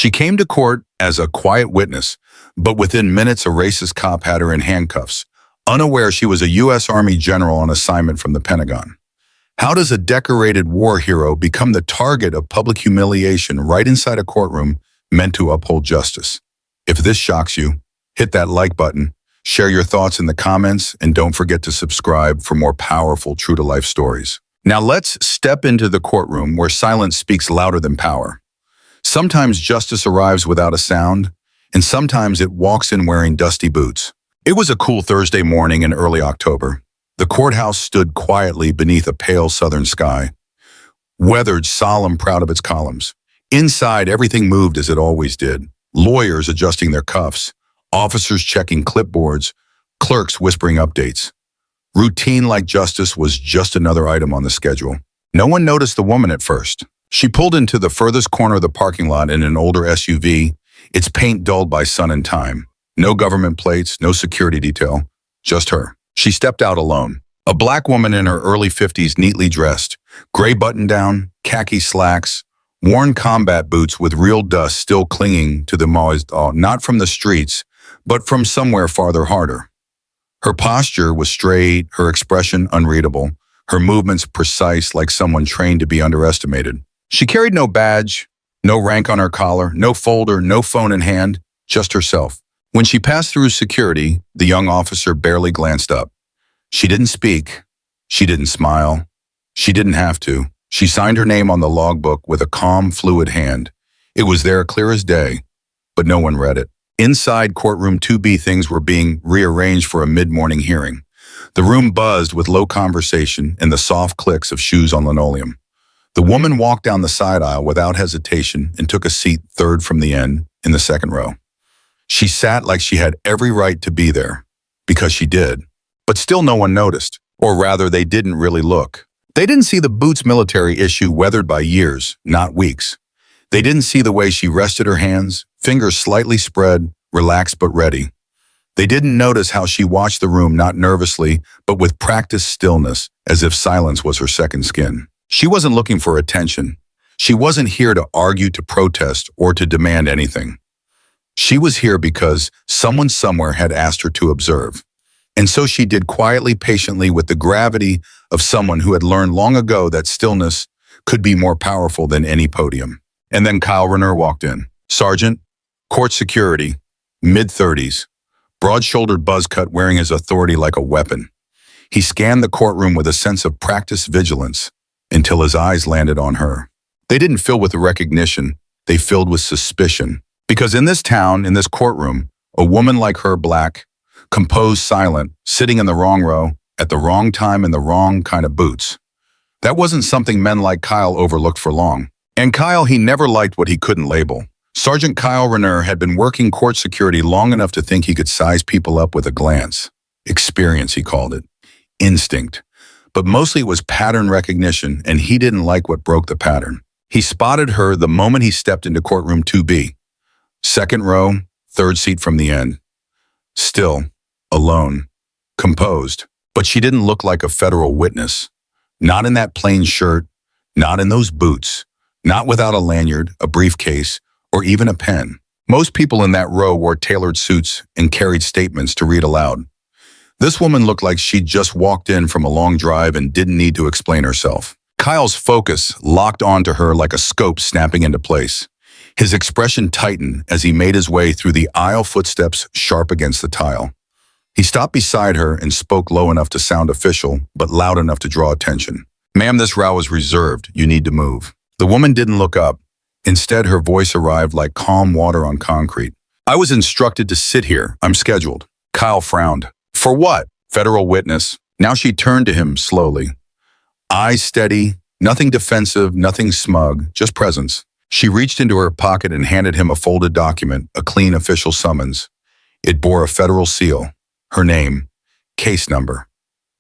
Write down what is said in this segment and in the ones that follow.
She came to court as a quiet witness, but within minutes a racist cop had her in handcuffs, unaware she was a U.S. Army general on assignment from the Pentagon. How does a decorated war hero become the target of public humiliation right inside a courtroom meant to uphold justice? If this shocks you, hit that like button, share your thoughts in the comments, and don't forget to subscribe for more powerful true-to-life stories. Now let's step into the courtroom where silence speaks louder than power. Sometimes justice arrives without a sound, and sometimes it walks in wearing dusty boots. It was a cool Thursday morning in early October. The courthouse stood quietly beneath a pale southern sky, weathered, solemn, proud of its columns. Inside, everything moved as it always did. Lawyers adjusting their cuffs, officers checking clipboards, clerks whispering updates. Routine like justice was just another item on the schedule. No one noticed the woman at first. She pulled into the furthest corner of the parking lot in an older SUV, its paint dulled by sun and time. No government plates, no security detail, just her. She stepped out alone. A black woman in her early 50s, neatly dressed, gray button-down, khaki slacks, worn combat boots with real dust still clinging to the moist, not from the streets, but from somewhere farther harder. Her posture was straight, her expression unreadable, her movements precise like someone trained to be underestimated. She carried no badge, no rank on her collar, no folder, no phone in hand, just herself. When she passed through security, the young officer barely glanced up. She didn't speak. She didn't smile. She didn't have to. She signed her name on the logbook with a calm, fluid hand. It was there clear as day, but no one read it. Inside courtroom 2B, things were being rearranged for a mid-morning hearing. The room buzzed with low conversation and the soft clicks of shoes on linoleum. The woman walked down the side aisle without hesitation and took a seat third from the end in the second row. She sat like she had every right to be there, because she did. But still no one noticed, or rather they didn't really look. They didn't see the boots military issue weathered by years, not weeks. They didn't see the way she rested her hands, fingers slightly spread, relaxed but ready. They didn't notice how she watched the room not nervously, but with practiced stillness, as if silence was her second skin. She wasn't looking for attention. She wasn't here to argue, to protest, or to demand anything. She was here because someone somewhere had asked her to observe. And so she did quietly, patiently, with the gravity of someone who had learned long ago that stillness could be more powerful than any podium. And then Kyle Renner walked in. Sergeant, court security, mid-30s, broad-shouldered buzz cut, wearing his authority like a weapon. He scanned the courtroom with a sense of practiced vigilance until his eyes landed on her. They didn't fill with recognition, they filled with suspicion. Because in this town, in this courtroom, a woman like her, black, composed, silent, sitting in the wrong row, at the wrong time in the wrong kind of boots. That wasn't something men like Kyle overlooked for long. And Kyle, he never liked what he couldn't label. Sergeant Kyle Renner had been working court security long enough to think he could size people up with a glance. Experience, he called it. Instinct. But mostly it was pattern recognition, and he didn't like what broke the pattern. He spotted her the moment he stepped into courtroom 2B. Second row, third seat from the end. Still, alone, composed. But she didn't look like a federal witness. Not in that plain shirt, not in those boots, not without a lanyard, a briefcase, or even a pen. Most people in that row wore tailored suits and carried statements to read aloud. This woman looked like she'd just walked in from a long drive and didn't need to explain herself. Kyle's focus locked onto her like a scope snapping into place. His expression tightened as he made his way through the aisle, footsteps sharp against the tile. He stopped beside her and spoke low enough to sound official, but loud enough to draw attention. "Ma'am, this row is reserved. You need to move." The woman didn't look up. Instead, her voice arrived like calm water on concrete. "I was instructed to sit here. I'm scheduled." Kyle frowned. "For what?" "Federal witness." Now she turned to him slowly. Eyes steady, nothing defensive, nothing smug, just presence. She reached into her pocket and handed him a folded document, a clean official summons. It bore a federal seal, her name, case number,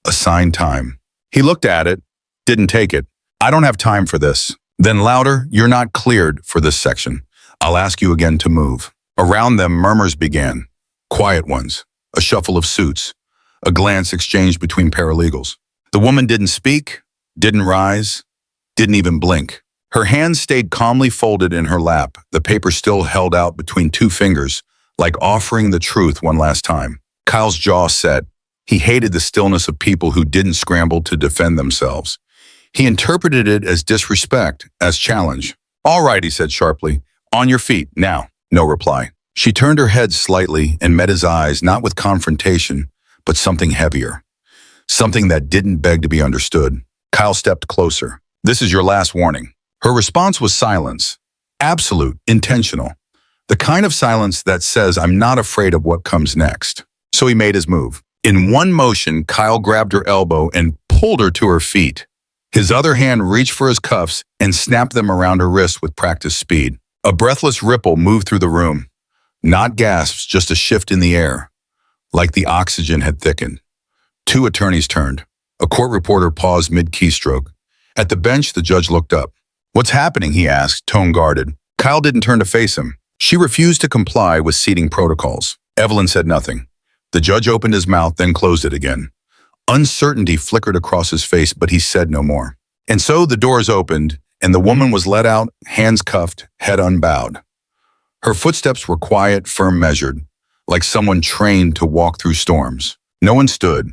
assigned time. He looked at it, didn't take it. "I don't have time for this." Then louder, "You're not cleared for this section. I'll ask you again to move." Around them, murmurs began. Quiet ones, a shuffle of suits, a glance exchanged between paralegals. The woman didn't speak, didn't rise, didn't even blink. Her hands stayed calmly folded in her lap, the paper still held out between two fingers, like offering the truth one last time. Kyle's jaw set. He hated the stillness of people who didn't scramble to defend themselves. He interpreted it as disrespect, as challenge. "All right," he said sharply. "On your feet, now." No reply. She turned her head slightly and met his eyes, not with confrontation, but something heavier. Something that didn't beg to be understood. Kyle stepped closer. "This is your last warning." Her response was silence. Absolute, intentional. The kind of silence that says, "I'm not afraid of what comes next." So he made his move. In one motion, Kyle grabbed her elbow and pulled her to her feet. His other hand reached for his cuffs and snapped them around her wrist with practiced speed. A breathless ripple moved through the room. Not gasps, just a shift in the air, like the oxygen had thickened. Two attorneys turned. A court reporter paused mid-keystroke. At the bench, the judge looked up. "What's happening?" he asked, tone guarded. Kyle didn't turn to face him. She refused to comply with seating protocols. Evelyn said nothing. The judge opened his mouth, then closed it again. Uncertainty flickered across his face, but he said no more. And so the doors opened, and the woman was let out, hands cuffed, head unbowed. Her footsteps were quiet, firm, measured, like someone trained to walk through storms. No one stood.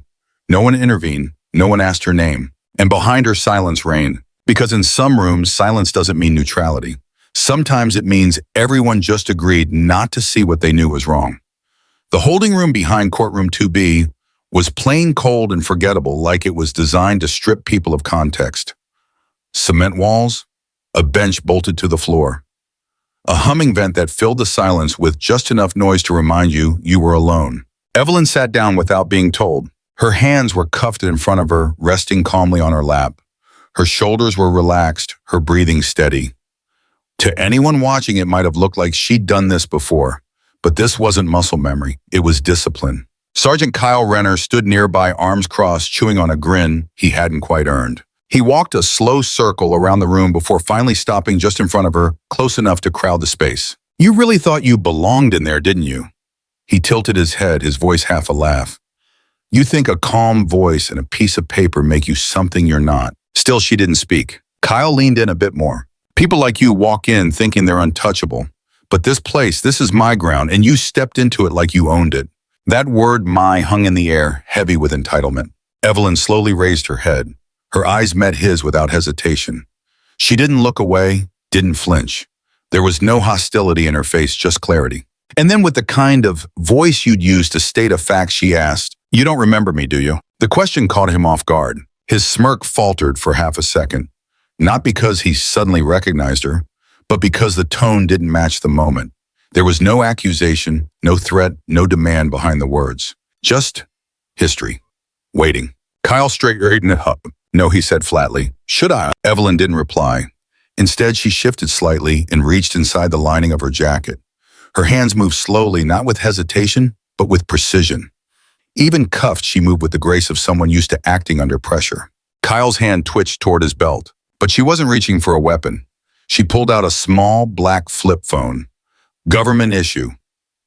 No one intervened. No one asked her name. And behind her, silence reigned. Because in some rooms, silence doesn't mean neutrality. Sometimes it means everyone just agreed not to see what they knew was wrong. The holding room behind courtroom 2B was plain, cold, and forgettable, like it was designed to strip people of context. Cement walls, a bench bolted to the floor, a humming vent that filled the silence with just enough noise to remind you were alone. Evelyn sat down without being told. Her hands were cuffed in front of her, resting calmly on her lap. Her shoulders were relaxed, her breathing steady. To anyone watching, it might have looked like she'd done this before, but this wasn't muscle memory, it was discipline. Sergeant Kyle Renner stood nearby, arms crossed, chewing on a grin he hadn't quite earned. He walked a slow circle around the room before finally stopping just in front of her, close enough to crowd the space. "You really thought you belonged in there, didn't you?" He tilted his head, his voice half a laugh. "You think a calm voice and a piece of paper make you something you're not." Still, she didn't speak. Kyle leaned in a bit more. "People like you walk in thinking they're untouchable. But this place, this is my ground, and you stepped into it like you owned it." That word, "my," hung in the air, heavy with entitlement. Evelyn slowly raised her head. Her eyes met his without hesitation. She didn't look away, didn't flinch. There was no hostility in her face, just clarity. And then with the kind of voice you'd use to state a fact, she asked, "You don't remember me, do you?" The question caught him off guard. His smirk faltered for half a second. Not because he suddenly recognized her, but because the tone didn't match the moment. There was no accusation, no threat, no demand behind the words. Just history. Waiting. Kyle straightened up. "No," he said flatly. "Should I?" Evelyn didn't reply. Instead, she shifted slightly and reached inside the lining of her jacket. Her hands moved slowly, not with hesitation, but with precision. Even cuffed, she moved with the grace of someone used to acting under pressure. Kyle's hand twitched toward his belt, but she wasn't reaching for a weapon. She pulled out a small black flip phone. Government issue.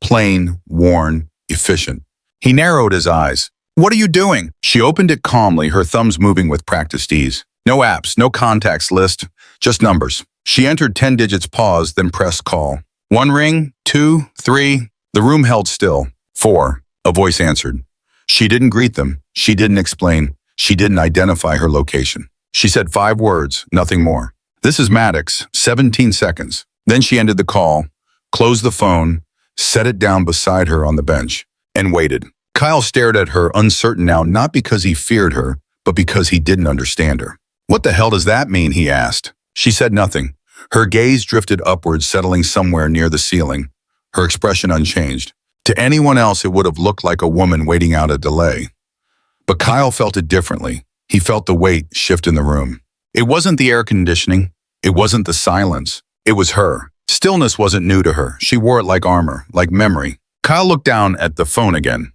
Plain, worn, efficient. He narrowed his eyes. "What are you doing?" She opened it calmly, her thumbs moving with practiced ease. No apps, no contacts list, just numbers. She entered 10 digits, paused, then pressed call. 1 ring, 2, 3. The room held still. 4. A voice answered. She didn't greet them. She didn't explain. She didn't identify her location. She said 5 words, nothing more. "This is Maddox, 17 seconds. Then she ended the call, closed the phone, set it down beside her on the bench, and waited. Kyle stared at her, uncertain now, not because he feared her, but because he didn't understand her. "What the hell does that mean?" he asked. She said nothing. Her gaze drifted upwards, settling somewhere near the ceiling, her expression unchanged. To anyone else, it would have looked like a woman waiting out a delay. But Kyle felt it differently. He felt the weight shift in the room. It wasn't the air conditioning. It wasn't the silence. It was her. Stillness wasn't new to her. She wore it like armor, like memory. Kyle looked down at the phone again.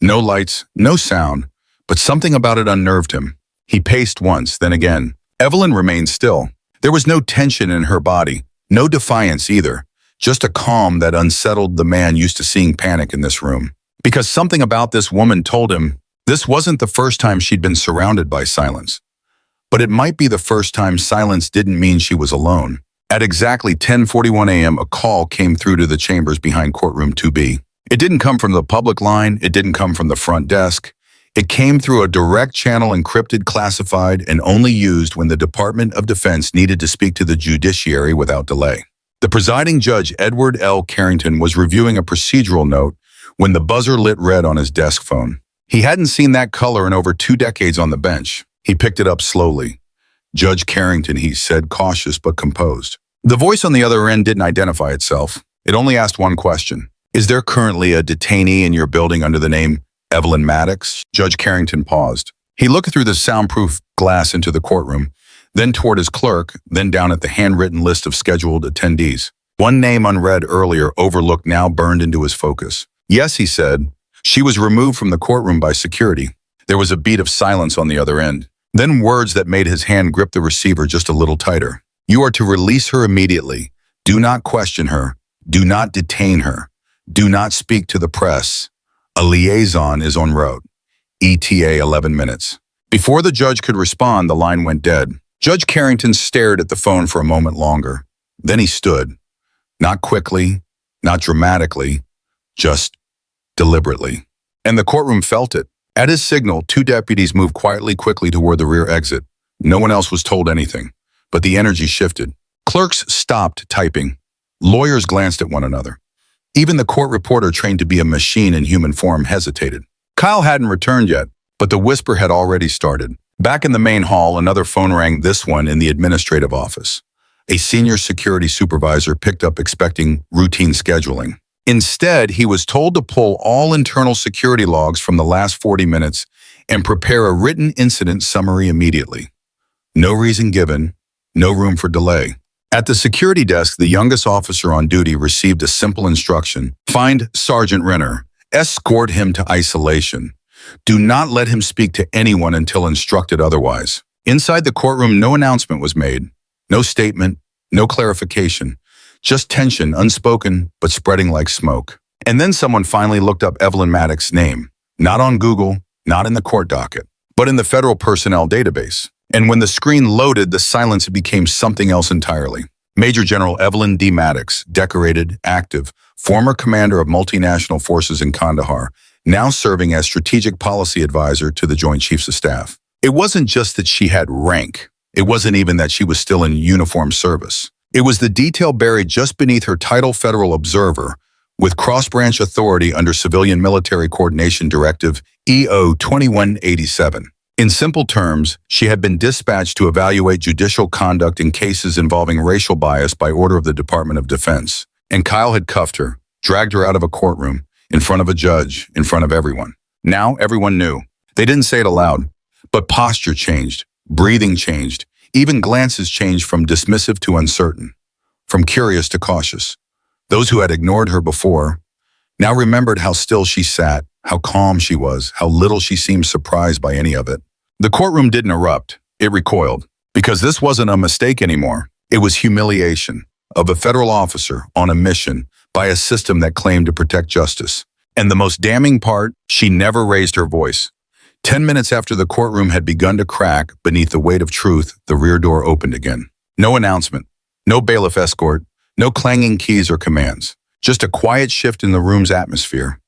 No lights, no sound, but something about it unnerved him. He paced once, then again. Evelyn remained still. There was no tension in her body, no defiance either, just a calm that unsettled the man used to seeing panic in this room. Because something about this woman told him this wasn't the first time she'd been surrounded by silence. But it might be the first time silence didn't mean she was alone. At exactly 10:41 a.m., a call came through to the chambers behind courtroom 2B. It didn't come from the public line. It didn't come from the front desk. It came through a direct channel, encrypted, classified, and only used when the Department of Defense needed to speak to the judiciary without delay. The presiding judge, Edward L. Carrington, was reviewing a procedural note when the buzzer lit red on his desk phone. He hadn't seen that color in over 2 decades on the bench. He picked it up slowly. "Judge Carrington," he said, cautious but composed. The voice on the other end didn't identify itself. It only asked one question. "Is there currently a detainee in your building under the name Evelyn Maddox?" Judge Carrington paused. He looked through the soundproof glass into the courtroom, then toward his clerk, then down at the handwritten list of scheduled attendees. One name unread earlier, overlooked, now burned into his focus. "Yes," he said. "She was removed from the courtroom by security." There was a beat of silence on the other end. Then words that made his hand grip the receiver just a little tighter. "You are to release her immediately. Do not question her. Do not detain her. Do not speak to the press. A liaison is en route. ETA 11 minutes. Before the judge could respond, the line went dead. Judge Carrington stared at the phone for a moment longer. Then he stood. Not quickly, not dramatically, just deliberately. And the courtroom felt it. At his signal, 2 deputies moved quickly toward the rear exit. No one else was told anything, but the energy shifted. Clerks stopped typing. Lawyers glanced at one another. Even the court reporter, trained to be a machine in human form, hesitated. Kyle hadn't returned yet, but the whisper had already started. Back in the main hall, another phone rang, this one in the administrative office. A senior security supervisor picked up, expecting routine scheduling. Instead, he was told to pull all internal security logs from the last 40 minutes and prepare a written incident summary immediately. No reason given, no room for delay. At the security desk, the youngest officer on duty received a simple instruction. Find Sergeant Renner. Escort him to isolation. Do not let him speak to anyone until instructed otherwise. Inside the courtroom, no announcement was made. No statement, no clarification. Just tension, unspoken, but spreading like smoke. And then someone finally looked up Evelyn Maddox's name. Not on Google, not in the court docket, but in the federal personnel database. And when the screen loaded, the silence became something else entirely. Major General Evelyn D. Maddox, decorated, active, former commander of multinational forces in Kandahar, now serving as strategic policy advisor to the Joint Chiefs of Staff. It wasn't just that she had rank. It wasn't even that she was still in uniform service. It was the detail buried just beneath her title, Federal Observer, with cross-branch authority under Civilian Military Coordination Directive EO 2187. In simple terms, she had been dispatched to evaluate judicial conduct in cases involving racial bias by order of the Department of Defense. And Kyle had cuffed her, dragged her out of a courtroom, in front of a judge, in front of everyone. Now everyone knew. They didn't say it aloud, but posture changed, breathing changed, even glances changed from dismissive to uncertain, from curious to cautious. Those who had ignored her before now remembered how still she sat, how calm she was, how little she seemed surprised by any of it. The courtroom didn't erupt. It recoiled. Because this wasn't a mistake anymore. It was humiliation of a federal officer on a mission by a system that claimed to protect justice. And the most damning part, she never raised her voice. 10 minutes after the courtroom had begun to crack beneath the weight of truth, the rear door opened again. No announcement, no bailiff escort, no clanging keys or commands. Just a quiet shift in the room's atmosphere.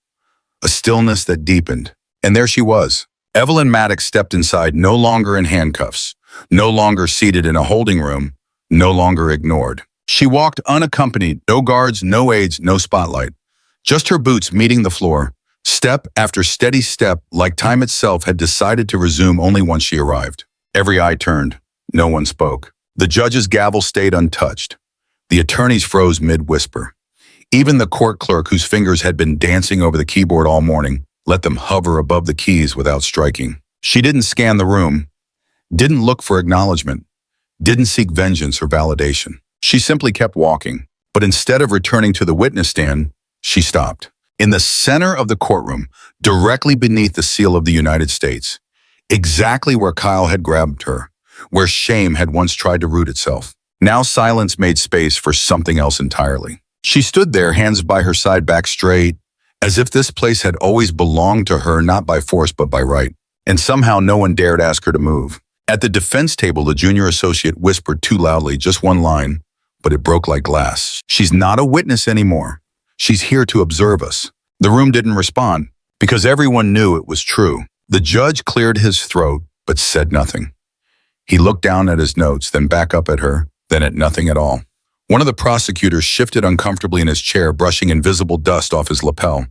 A stillness that deepened. And there she was. Evelyn Maddox stepped inside, no longer in handcuffs, no longer seated in a holding room, no longer ignored. She walked unaccompanied, no guards, no aides, no spotlight. Just her boots meeting the floor, step after steady step, like time itself had decided to resume only once she arrived. Every eye turned. No one spoke. The judge's gavel stayed untouched. The attorneys froze mid-whisper. Even the court clerk, whose fingers had been dancing over the keyboard all morning, let them hover above the keys without striking. She didn't scan the room, didn't look for acknowledgement, didn't seek vengeance or validation. She simply kept walking, but instead of returning to the witness stand, she stopped. In the center of the courtroom, directly beneath the seal of the United States, exactly where Kyle had grabbed her, where shame had once tried to root itself. Now silence made space for something else entirely. She stood there, hands by her side, back straight, as if this place had always belonged to her, not by force but by right. And somehow no one dared ask her to move. At the defense table, the junior associate whispered too loudly, just one line, but it broke like glass. She's not a witness anymore. She's here to observe us. The room didn't respond because everyone knew it was true. The judge cleared his throat, but said nothing. He looked down at his notes, then back up at her, then at nothing at all. One of the prosecutors shifted uncomfortably in his chair, brushing invisible dust off his lapel.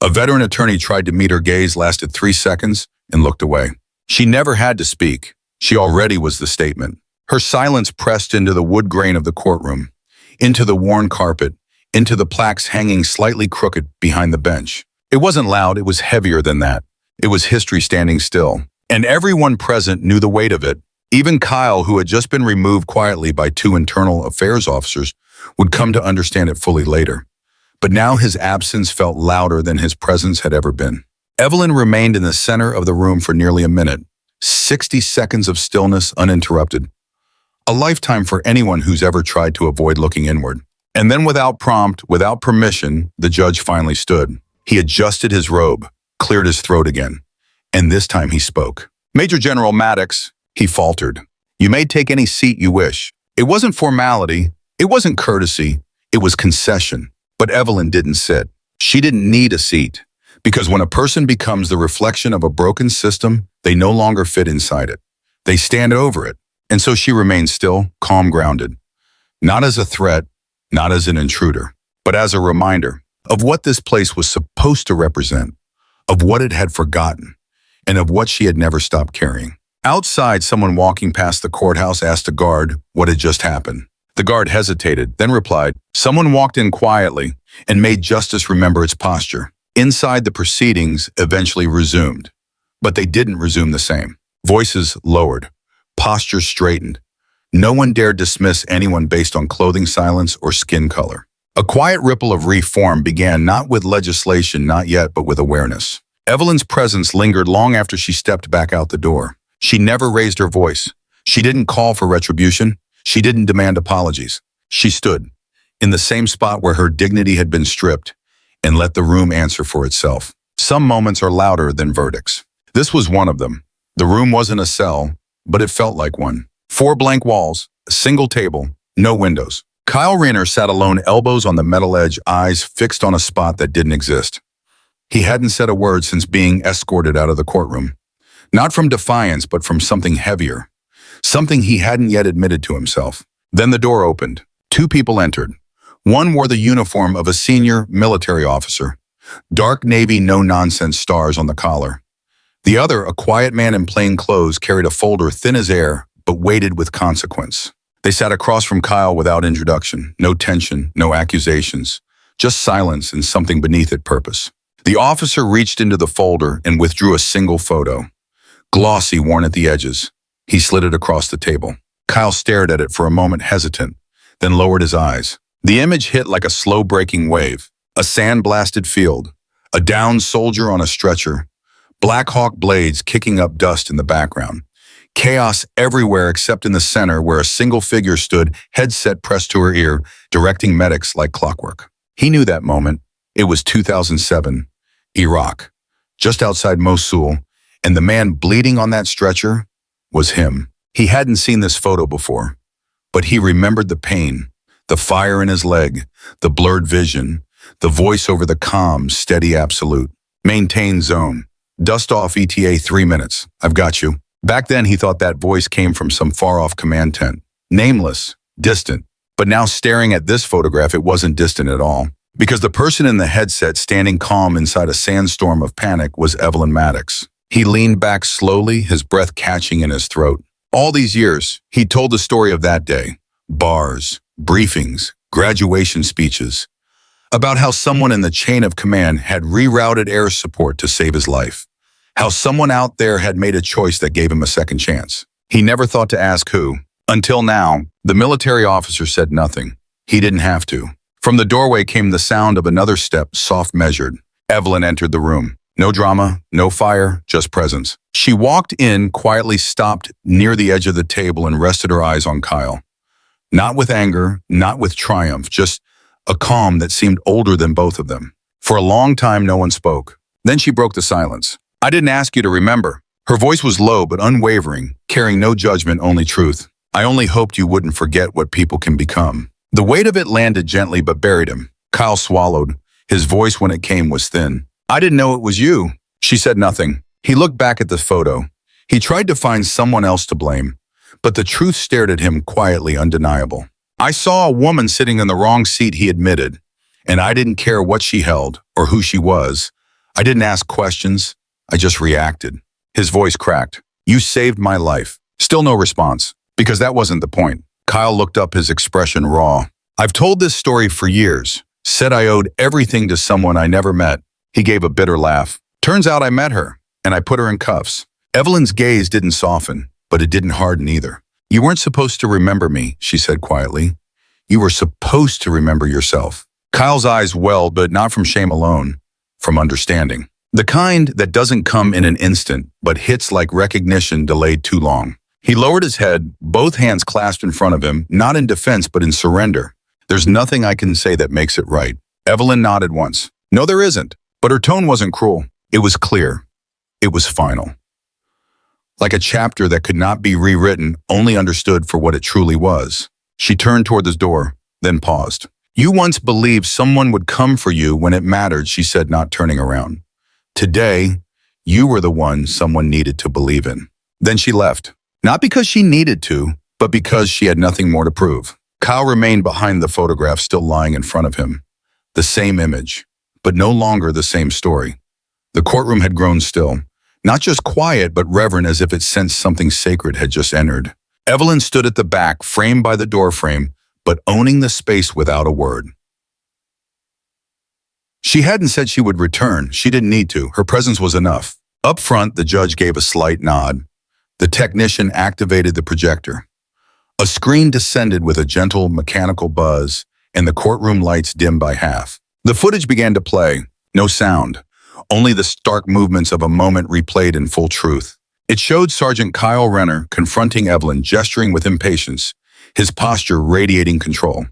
A veteran attorney tried to meet her gaze, lasted 3 seconds, and looked away. She never had to speak. She already was the statement. Her silence pressed into the wood grain of the courtroom, into the worn carpet, into the plaques hanging slightly crooked behind the bench. It wasn't loud, it was heavier than that. It was history standing still. And everyone present knew the weight of it. Even Kyle, who had just been removed quietly by 2 internal affairs officers, would come to understand it fully later. But now his absence felt louder than his presence had ever been. Evelyn remained in the center of the room for nearly a minute. 60 seconds of stillness uninterrupted. A lifetime for anyone who's ever tried to avoid looking inward. And then without prompt, without permission, the judge finally stood. He adjusted his robe, cleared his throat again, and this time he spoke. "Major General Maddox," he faltered, "you may take any seat you wish." It wasn't formality, it wasn't courtesy, it was concession. But Evelyn didn't sit. She didn't need a seat, because when a person becomes the reflection of a broken system, they no longer fit inside it. They stand over it. And so she remained still, calm, grounded. Not as a threat, not as an intruder, but as a reminder of what this place was supposed to represent, of what it had forgotten, and of what she had never stopped carrying. Outside, someone walking past the courthouse asked a guard what had just happened. The guard hesitated, then replied, "Someone walked in quietly and made justice remember its posture." Inside, the proceedings eventually resumed, but they didn't resume the same. Voices lowered, postures straightened. No one dared dismiss anyone based on clothing silence or skin color. A quiet ripple of reform began, not with legislation, not yet, but with awareness. Evelyn's presence lingered long after she stepped back out the door. She never raised her voice. She didn't call for retribution. She didn't demand apologies. She stood in the same spot where her dignity had been stripped and let the room answer for itself. Some moments are louder than verdicts. This was one of them. The room wasn't a cell, but it felt like one. 4 blank walls, a single table, no windows. Kyle Rayner sat alone, elbows on the metal edge, eyes fixed on a spot that didn't exist. He hadn't said a word since being escorted out of the courtroom. Not from defiance, but from something heavier. Something he hadn't yet admitted to himself. Then the door opened. 2 people entered. One wore the uniform of a senior military officer. Dark navy, no-nonsense stars on the collar. The other, a quiet man in plain clothes, carried a folder thin as air, but weighted with consequence. They sat across from Kyle without introduction. No tension, no accusations. Just silence and something beneath it, purpose. The officer reached into the folder and withdrew a single photo. Glossy, worn at the edges. He slid it across the table. Kyle stared at it for a moment, hesitant, then lowered his eyes. The image hit like a slow-breaking wave. A sand-blasted field. A downed soldier on a stretcher. Black Hawk blades kicking up dust in the background. Chaos everywhere except in the center where a single figure stood, headset pressed to her ear, directing medics like clockwork. He knew that moment. It was 2007, Iraq, just outside Mosul, and the man bleeding on that stretcher was him. He hadn't seen this photo before, but he remembered the pain, the fire in his leg, the blurred vision, the voice over the comms, steady absolute. Maintain zone. Dust off ETA 3 minutes. I've got you. Back then, he thought that voice came from some far-off command tent. Nameless, distant. But now staring at this photograph, it wasn't distant at all. Because the person in the headset standing calm inside a sandstorm of panic was Evelyn Maddox. He leaned back slowly, his breath catching in his throat. All these years, he told the story of that day. Bars, briefings, graduation speeches. About how someone in the chain of command had rerouted air support to save his life. How someone out there had made a choice that gave him a second chance. He never thought to ask who. Until now, the military officer said nothing. He didn't have to. From the doorway came the sound of another step, soft measured. Evelyn entered the room. No drama, no fire, just presence. She walked in, quietly stopped near the edge of the table and rested her eyes on Kyle. Not with anger, not with triumph, just a calm that seemed older than both of them. For a long time, no one spoke. Then she broke the silence. "I didn't ask you to remember. Her voice was low but unwavering, carrying no judgment, only truth. I only hoped you wouldn't forget what people can become. The weight of it landed gently but buried him. Kyle swallowed. His voice when it came was thin. I didn't know it was you. She said nothing. He looked back at the photo. He tried to find someone else to blame, but the truth stared at him quietly, undeniable. I saw a woman sitting in the wrong seat, he admitted, and I didn't care what she held or who she was. I didn't ask questions. I just reacted. His voice cracked. You saved my life. Still no response, because that wasn't the point. Kyle looked up, his expression raw. I've told this story for years. Said I owed everything to someone I never met. He gave a bitter laugh. Turns out I met her, and I put her in cuffs. Evelyn's gaze didn't soften, but it didn't harden either. You weren't supposed to remember me, she said quietly. You were supposed to remember yourself. Kyle's eyes welled, but not from shame alone, from understanding. The kind that doesn't come in an instant, but hits like recognition delayed too long. He lowered his head, both hands clasped in front of him, not in defense, but in surrender. There's nothing I can say that makes it right. Evelyn nodded once. No, there isn't. But her tone wasn't cruel. It was clear. It was final. Like a chapter that could not be rewritten, only understood for what it truly was. She turned toward the door, then paused. You once believed someone would come for you when it mattered, she said, not turning around. Today, you were the one someone needed to believe in. Then she left. Not because she needed to, but because she had nothing more to prove. Kyle remained behind the photograph still lying in front of him. The same image, but no longer the same story. The courtroom had grown still. Not just quiet, but reverent, as if it sensed something sacred had just entered. Evelyn stood at the back, framed by the doorframe, but owning the space without a word. She hadn't said she would return. She didn't need to. Her presence was enough. Up front, the judge gave a slight nod. The technician activated the projector. A screen descended with a gentle mechanical buzz, and the courtroom lights dimmed by half. The footage began to play. No sound. Only the stark movements of a moment replayed in full truth. It showed Sergeant Kyle Renner confronting Evelyn, gesturing with impatience, his posture radiating control.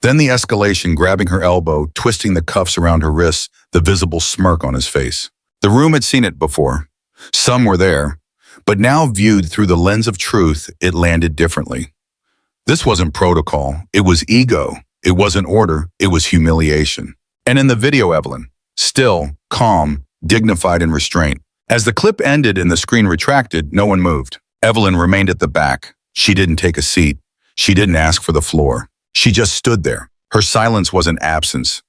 Then the escalation, grabbing her elbow, twisting the cuffs around her wrists, the visible smirk on his face. The room had seen it before. Some were there, but now viewed through the lens of truth, it landed differently. This wasn't protocol. It was ego. It wasn't order. It was humiliation. And in the video, Evelyn, still, calm, dignified and restrained. As the clip ended and the screen retracted, no one moved. Evelyn remained at the back. She didn't take a seat. She didn't ask for the floor. She just stood there. Her silence wasn't absence.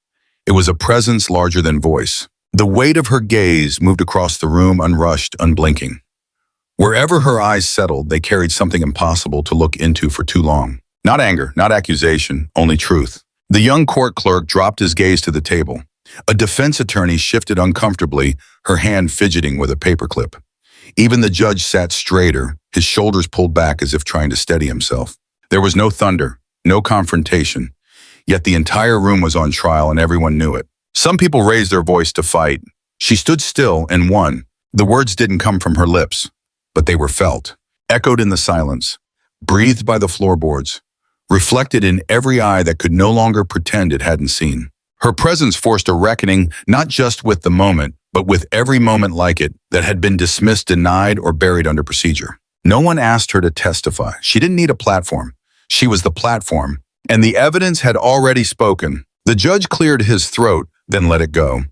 It was a presence larger than voice. The weight of her gaze moved across the room, unrushed, unblinking. Wherever her eyes settled, they carried something impossible to look into for too long. Not anger, not accusation, only truth. The young court clerk dropped his gaze to the table. A defense attorney shifted uncomfortably, her hand fidgeting with a paperclip. Even the judge sat straighter, his shoulders pulled back as if trying to steady himself. There was no thunder, no confrontation, yet the entire room was on trial and everyone knew it. Some people raised their voice to fight. She stood still and won. The words didn't come from her lips, but they were felt, echoed in the silence, breathed by the floorboards, reflected in every eye that could no longer pretend it hadn't seen. Her presence forced a reckoning not just with the moment, but with every moment like it that had been dismissed, denied, or buried under procedure. No one asked her to testify. She didn't need a platform. She was the platform, and the evidence had already spoken. The judge cleared his throat, then let it go.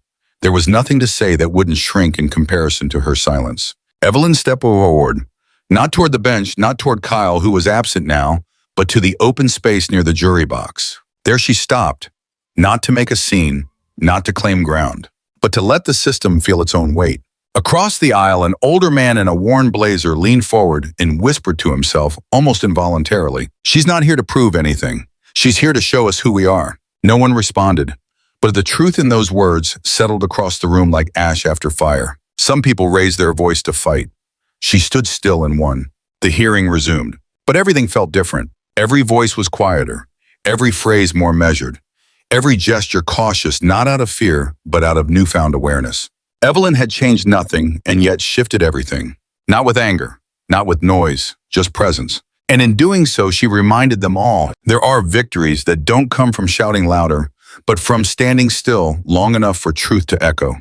There was nothing to say that wouldn't shrink in comparison to her silence. Evelyn stepped forward, not toward the bench, not toward Kyle, who was absent now, but to the open space near the jury box. There she stopped, not to make a scene, not to claim ground, but to let the system feel its own weight. Across the aisle, an older man in a worn blazer leaned forward and whispered to himself, almost involuntarily, "She's not here to prove anything. She's here to show us who we are." No one responded, but the truth in those words settled across the room like ash after fire. Some people raised their voice to fight. She stood still and won. The hearing resumed, but everything felt different. Every voice was quieter, every phrase more measured, every gesture cautious, not out of fear, but out of newfound awareness. Evelyn had changed nothing and yet shifted everything. Not with anger, not with noise, just presence. And in doing so, she reminded them all, there are victories that don't come from shouting louder, but from standing still long enough for truth to echo.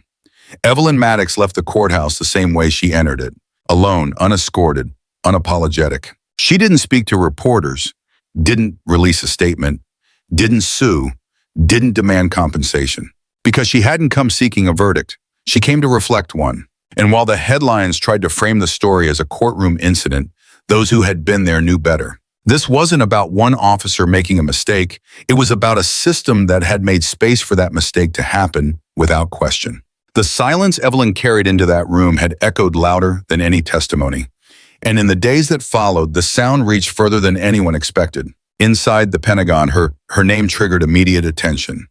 Evelyn Maddox left the courthouse the same way she entered it, alone, unescorted, unapologetic. She didn't speak to reporters, didn't release a statement, didn't sue, didn't demand compensation. Because she hadn't come seeking a verdict. She came to reflect one. And while the headlines tried to frame the story as a courtroom incident, those who had been there knew better. This wasn't about one officer making a mistake. It was about a system that had made space for that mistake to happen without question. The silence Evelyn carried into that room had echoed louder than any testimony. And in the days that followed, the sound reached further than anyone expected. Inside the Pentagon, her name triggered immediate attention.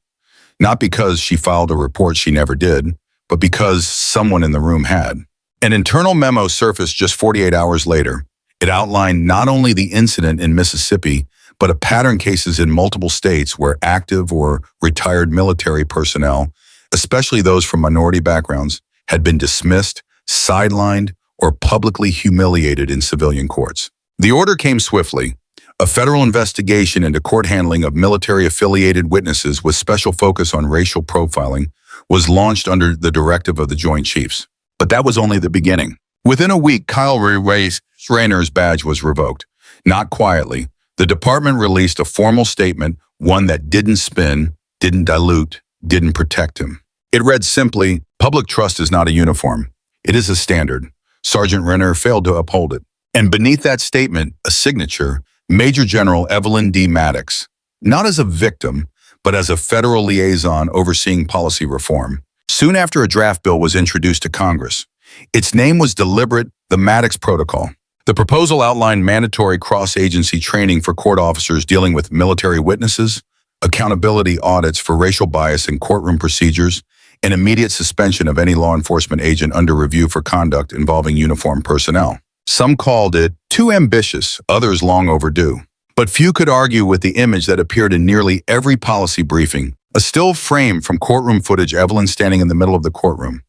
Not because she filed a report she never did, but because someone in the room had. An internal memo surfaced just 48 hours later. It outlined not only the incident in Mississippi, but a pattern cases in multiple states where active or retired military personnel, especially those from minority backgrounds, had been dismissed, sidelined, or publicly humiliated in civilian courts. The order came swiftly. A federal investigation into court handling of military-affiliated witnesses with special focus on racial profiling was launched under the directive of the Joint Chiefs. But that was only the beginning. Within a week, Kyle Rayner's badge was revoked. Not quietly. The department released a formal statement, one that didn't spin, didn't dilute, didn't protect him. It read simply, "Public trust is not a uniform. It is a standard." Sergeant Rayner failed to uphold it. And beneath that statement, a signature, Major General Evelyn D. Maddox, not as a victim, but as a federal liaison overseeing policy reform. Soon after a draft bill was introduced to Congress, its name was deliberate, the Maddox Protocol. The proposal outlined mandatory cross-agency training for court officers dealing with military witnesses, accountability audits for racial bias in courtroom procedures, and immediate suspension of any law enforcement agent under review for conduct involving uniformed personnel. Some called it too ambitious, others long overdue. But few could argue with the image that appeared in nearly every policy briefing, a still frame from courtroom footage, Evelyn standing in the middle of the courtroom.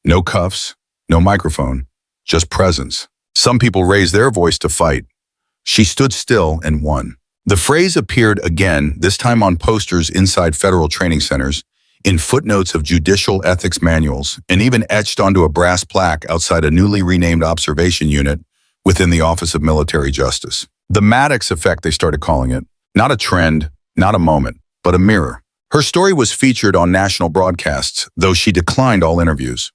No cuffs, no microphone, just presence. Some people raised their voice to fight. She stood still and won. The phrase appeared again, this time on posters inside federal training centers, in footnotes of judicial ethics manuals, and even etched onto a brass plaque outside a newly renamed observation unit within the Office of Military Justice. The Maddox effect, they started calling it. Not a trend, not a moment, but a mirror. Her story was featured on national broadcasts, though she declined all interviews.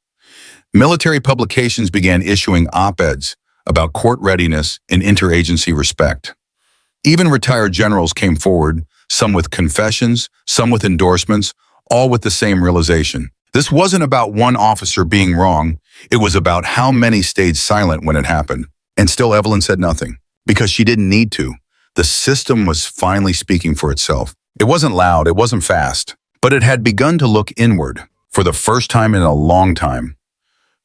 Military publications began issuing op-eds about court readiness and interagency respect. Even retired generals came forward, some with confessions, some with endorsements, all with the same realization. This wasn't about one officer being wrong. It was about how many stayed silent when it happened. And still Evelyn said nothing, because she didn't need to. The system was finally speaking for itself. It wasn't loud, it wasn't fast, but it had begun to look inward for the first time in a long time.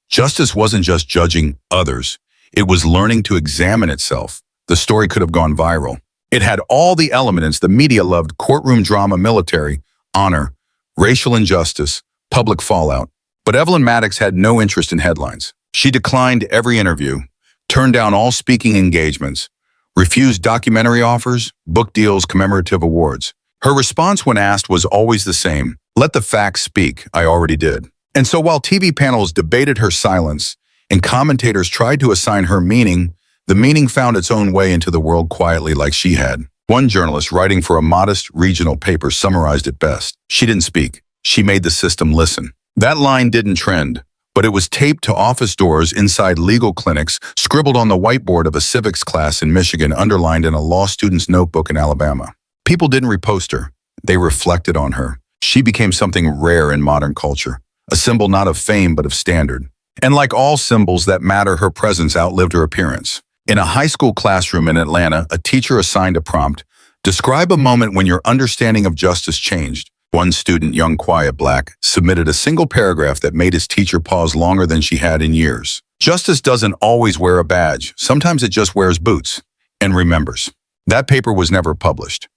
Justice wasn't just judging others. It was learning to examine itself. The story could have gone viral. It had all the elements the media loved: courtroom drama, military, honor, racial injustice, public fallout. But Evelyn Maddox had no interest in headlines. She declined every interview, turned down all speaking engagements, refused documentary offers, book deals, commemorative awards. Her response when asked was always the same: "Let the facts speak, I already did." And so while TV panels debated her silence and commentators tried to assign her meaning, the meaning found its own way into the world quietly, like she had. One journalist writing for a modest regional paper summarized it best: "She didn't speak. She made the system listen." That line didn't trend, but it was taped to office doors inside legal clinics, scribbled on the whiteboard of a civics class in Michigan, underlined in a law student's notebook in Alabama. People didn't repost her. They reflected on her. She became something rare in modern culture, a symbol not of fame but of standard. And like all symbols that matter, her presence outlived her appearance. In a high school classroom in Atlanta, a teacher assigned a prompt: "Describe a moment when your understanding of justice changed." One student, young, quiet, black, submitted a single paragraph that made his teacher pause longer than she had in years. Justice doesn't always wear a badge. Sometimes it just wears boots and remembers. That paper was never published,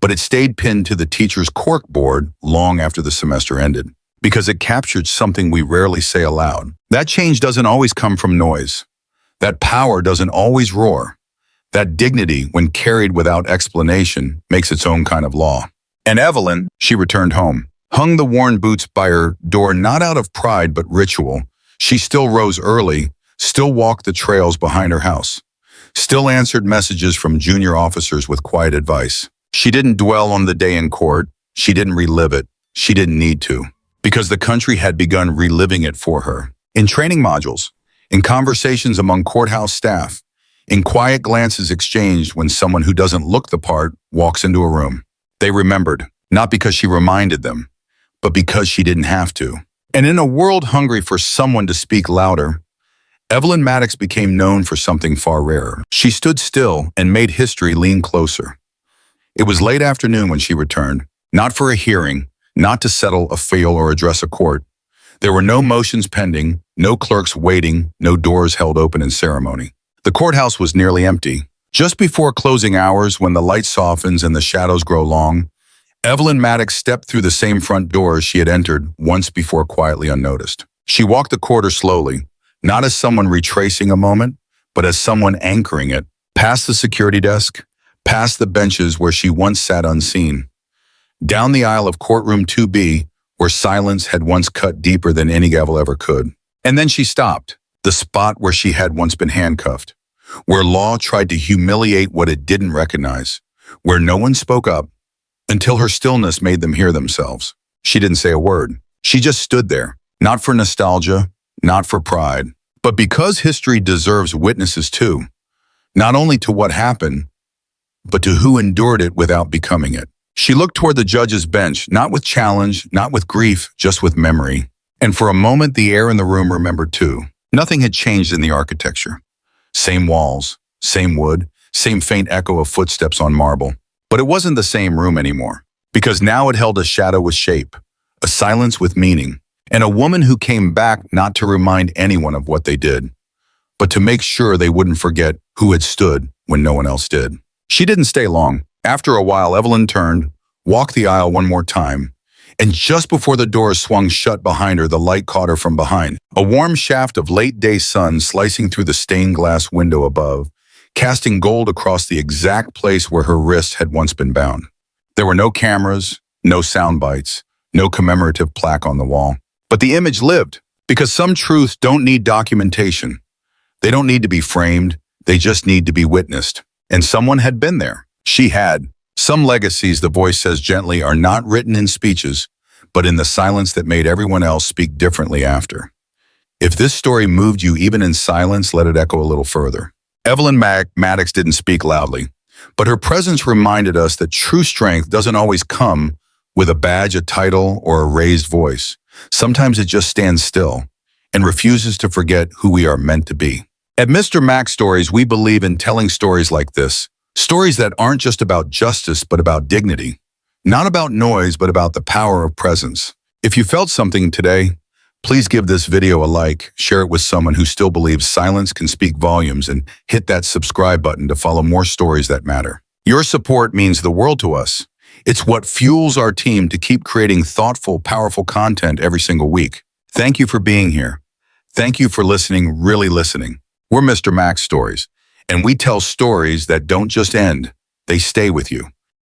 but it stayed pinned to the teacher's corkboard long after the semester ended, because it captured something we rarely say aloud. That change doesn't always come from noise. That power doesn't always roar. That dignity, when carried without explanation, makes its own kind of law. And Evelyn, she returned home, hung the worn boots by her door, not out of pride but ritual. She still rose early, still walked the trails behind her house, still answered messages from junior officers with quiet advice. She didn't dwell on the day in court. She didn't relive it. She didn't need to, because the country had begun reliving it for her. In training modules, in conversations among courthouse staff, in quiet glances exchanged when someone who doesn't look the part walks into a room. They remembered, not because she reminded them, but because she didn't have to. And in a world hungry for someone to speak louder, Evelyn Maddox became known for something far rarer. She stood still and made history lean closer. It was late afternoon when she returned, not for a hearing, not to settle a fail or address a court. There were no motions pending, no clerks waiting, no doors held open in ceremony. The courthouse was nearly empty. Just before closing hours, when the light softens and the shadows grow long, Evelyn Maddox stepped through the same front doors she had entered once before quietly unnoticed. She walked the corridor slowly, not as someone retracing a moment, but as someone anchoring it, past the security desk, past the benches where she once sat unseen, down the aisle of courtroom 2B, where silence had once cut deeper than any gavel ever could. And then she stopped, the spot where she had once been handcuffed, where law tried to humiliate what it didn't recognize, where no one spoke up until her stillness made them hear themselves. She didn't say a word. She just stood there, not for nostalgia, not for pride, but because history deserves witnesses too, not only to what happened, but to who endured it without becoming it. She looked toward the judge's bench, not with challenge, not with grief, just with memory. And for a moment, the air in the room remembered too. Nothing had changed in the architecture. Same walls, same wood, same faint echo of footsteps on marble. But it wasn't the same room anymore, because now it held a shadow with shape, a silence with meaning, and a woman who came back not to remind anyone of what they did, but to make sure they wouldn't forget who had stood when no one else did. She didn't stay long. After a while, Evelyn turned, walked the aisle one more time, and just before the doors swung shut behind her, the light caught her from behind. A warm shaft of late-day sun slicing through the stained glass window above, casting gold across the exact place where her wrist had once been bound. There were no cameras, no sound bites, no commemorative plaque on the wall. But the image lived, because some truths don't need documentation. They don't need to be framed, they just need to be witnessed. And someone had been there. She had. Some legacies, the voice says gently, are not written in speeches, but in the silence that made everyone else speak differently after. If this story moved you even in silence, let it echo a little further. Evelyn Maddox didn't speak loudly, but her presence reminded us that true strength doesn't always come with a badge, a title, or a raised voice. Sometimes it just stands still and refuses to forget who we are meant to be. At Mr. Mac Stories, we believe in telling stories like this, stories that aren't just about justice, but about dignity, not about noise, but about the power of presence. If you felt something today, please give this video a like, share it with someone who still believes silence can speak volumes, and hit that subscribe button to follow more stories that matter. Your support means the world to us. It's what fuels our team to keep creating thoughtful, powerful content every single week. Thank you for being here. Thank you for listening, really listening. We're Mr. Mac Stories, and we tell stories that don't just end, they stay with you.